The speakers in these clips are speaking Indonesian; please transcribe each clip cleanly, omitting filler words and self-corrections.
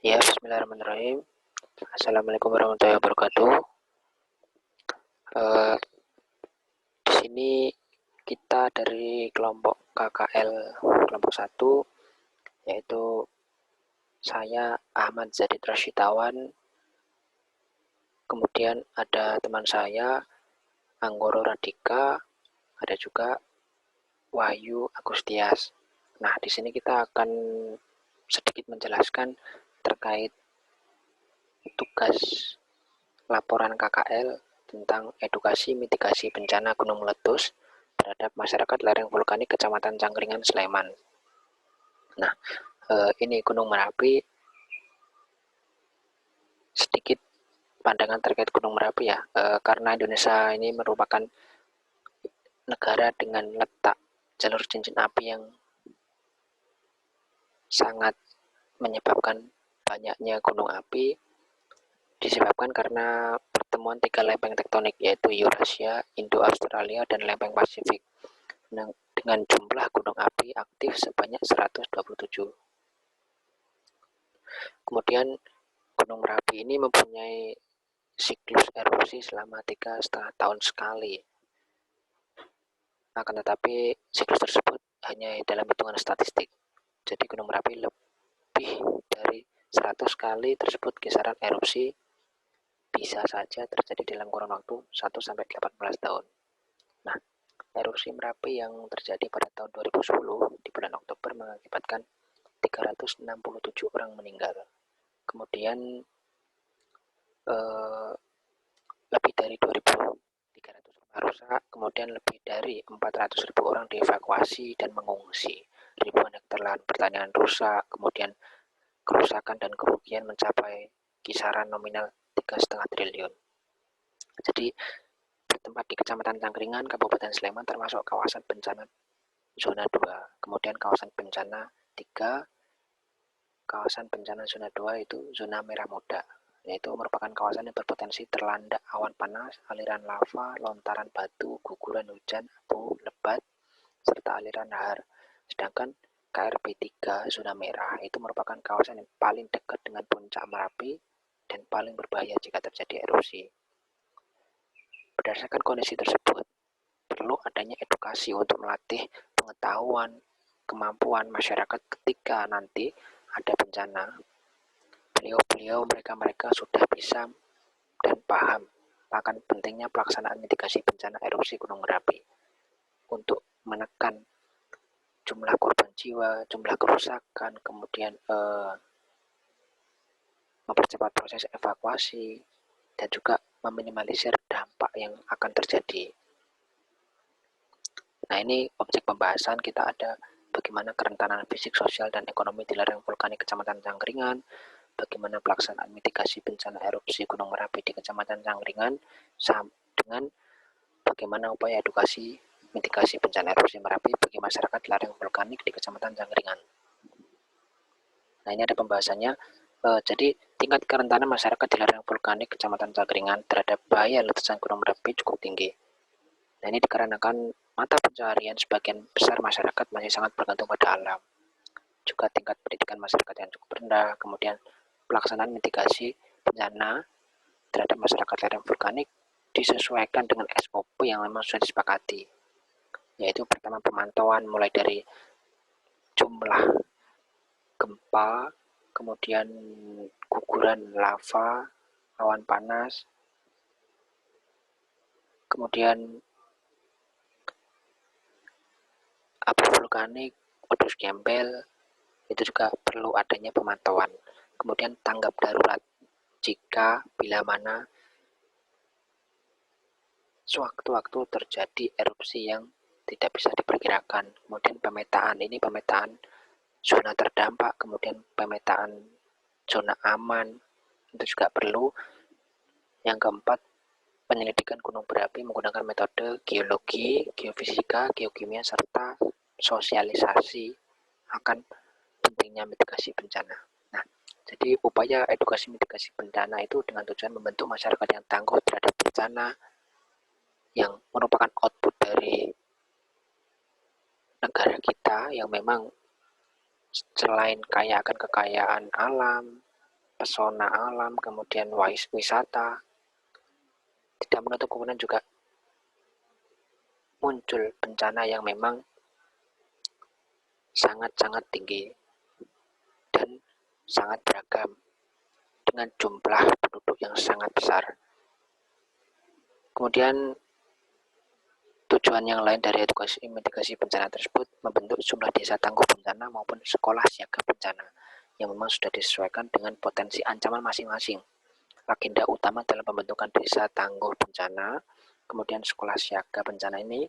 Ya, bismillahirrahmanirrahim. Assalamualaikum warahmatullahi wabarakatuh. Eh, di sini kita dari kelompok KKL kelompok 1, yaitu saya Ahmad Zadid Rasyitawan, kemudian ada teman saya Anggoro Radika, ada juga Wahyu Agustias. Nah, di sini kita akan sedikit menjelaskan terkait tugas laporan KKL tentang edukasi mitigasi bencana gunung meletus terhadap masyarakat lereng vulkanik Kecamatan Cangkringan, Sleman. Nah, ini Gunung Merapi. Sedikit pandangan terkait Gunung Merapi ya, karena Indonesia ini merupakan negara dengan letak jalur cincin api yang sangat menyebabkan banyaknya gunung api, disebabkan karena pertemuan 3 lempeng tektonik, yaitu Eurasia, Indo-Australia, dan lempeng Pasifik, dengan jumlah gunung api aktif sebanyak 127. Kemudian Gunung Merapi ini mempunyai siklus erupsi selama 3,5 tahun sekali. Akan tetapi siklus tersebut hanya dalam hitungan statistik. Jadi Gunung Merapi lebih dari 100 kali tersebut kisaran erupsi bisa saja terjadi dalam kurun waktu 1-18 tahun. Nah, erupsi Merapi yang terjadi pada tahun 2010 di bulan Oktober mengakibatkan 367 orang meninggal. Kemudian lebih dari 2.300 rumah rusak, kemudian lebih dari 400.000 orang dievakuasi dan mengungsi. Ribuan hektar lahan pertanian rusak, kemudian kerusakan dan kerugian mencapai kisaran nominal 3,5 triliun. Jadi bertempat di Kecamatan Cangkringan, Kabupaten Sleman, termasuk kawasan bencana zona 2. Kemudian kawasan bencana 3, kawasan bencana zona 2 itu zona merah muda, yaitu merupakan kawasan yang berpotensi terlanda awan panas, aliran lava, lontaran batu, guguran hujan, abu, lebat, serta aliran lahar. Sedangkan KRP 3 zona merah itu merupakan kawasan yang paling dekat dengan puncak Merapi dan paling berbahaya jika terjadi erupsi. Berdasarkan kondisi tersebut, perlu adanya edukasi untuk melatih pengetahuan, kemampuan masyarakat ketika nanti ada bencana. Beliau-beliau, mereka sudah bisa dan paham akan pentingnya pelaksanaan mitigasi bencana erupsi Gunung Merapi untuk menekan jumlah korban jiwa, jumlah kerusakan, kemudian mempercepat proses evakuasi, dan juga meminimalisir dampak yang akan terjadi. Nah, ini objek pembahasan kita ada bagaimana kerentanan fisik, sosial, dan ekonomi di lereng vulkanik Kecamatan Cangkringan, bagaimana pelaksanaan mitigasi bencana erupsi Gunung Merapi di Kecamatan Cangkringan, dengan bagaimana upaya edukasi mitigasi bencana erupsi Merapi bagi masyarakat lereng vulkanik di Kecamatan Cangkringan. Nah, ini ada pembahasannya. Jadi tingkat kerentanan masyarakat di lereng vulkanik Kecamatan Cangkringan terhadap bahaya letusan Gunung Merapi cukup tinggi. Nah, ini dikarenakan mata pencaharian sebagian besar masyarakat masih sangat bergantung pada alam. Juga tingkat pendidikan masyarakat yang cukup rendah, kemudian pelaksanaan mitigasi bencana terhadap masyarakat lereng vulkanik disesuaikan dengan SOP yang memang sudah disepakati, yaitu pertama pemantauan mulai dari jumlah gempa, kemudian guguran lava, awan panas, kemudian abu vulkanik, pedus gembel, itu juga perlu adanya pemantauan. Kemudian tanggap darurat jika bila mana sewaktu-waktu terjadi erupsi yang tidak bisa diperkirakan. Kemudian pemetaan, ini pemetaan zona terdampak, kemudian pemetaan zona aman, itu juga perlu. Yang keempat, penyelidikan gunung berapi menggunakan metode geologi, geofisika, geokimia, serta sosialisasi akan pentingnya mitigasi bencana. Nah, jadi upaya edukasi mitigasi bencana itu dengan tujuan membentuk masyarakat yang tangguh terhadap bencana, yang merupakan output dari negara kita yang memang selain kaya akan kekayaan alam, pesona alam, kemudian wisata. Tidak menutup kemungkinan juga muncul bencana yang memang sangat-sangat tinggi dan sangat beragam dengan jumlah penduduk yang sangat besar. Kemudian tujuan yang lain dari edukasi mitigasi bencana tersebut membentuk jumlah desa tangguh bencana maupun sekolah siaga bencana yang memang sudah disesuaikan dengan potensi ancaman masing-masing. Agenda utama dalam pembentukan desa tangguh bencana, kemudian sekolah siaga bencana ini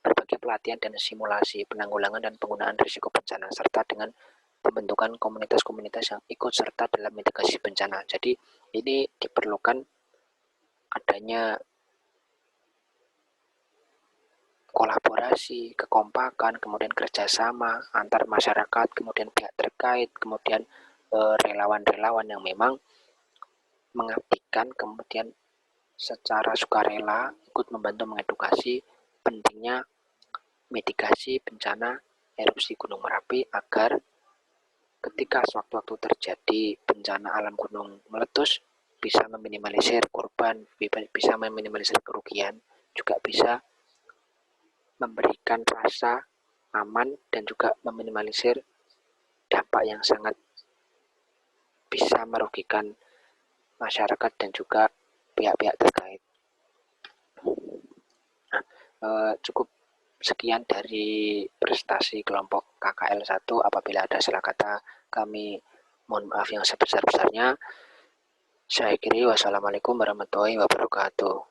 berbagai pelatihan dan simulasi penanggulangan dan penggunaan risiko bencana serta dengan pembentukan komunitas-komunitas yang ikut serta dalam mitigasi bencana. Jadi ini diperlukan adanya kolaborasi, kekompakan, kemudian kerjasama antar masyarakat, kemudian pihak terkait, kemudian relawan-relawan yang memang mengabdikan, kemudian secara sukarela ikut membantu mengedukasi pentingnya mitigasi bencana erupsi Gunung Merapi agar ketika sewaktu-waktu terjadi bencana alam gunung meletus bisa meminimalisir korban, bisa meminimalisir kerugian, juga bisa memberikan rasa aman dan juga meminimalisir dampak yang sangat bisa merugikan masyarakat dan juga pihak-pihak terkait. Nah, cukup sekian dari prestasi kelompok KKL 1. Apabila ada salah kata, kami mohon maaf yang sebesar-besarnya. Saya akhiri, wassalamualaikum warahmatullahi wabarakatuh.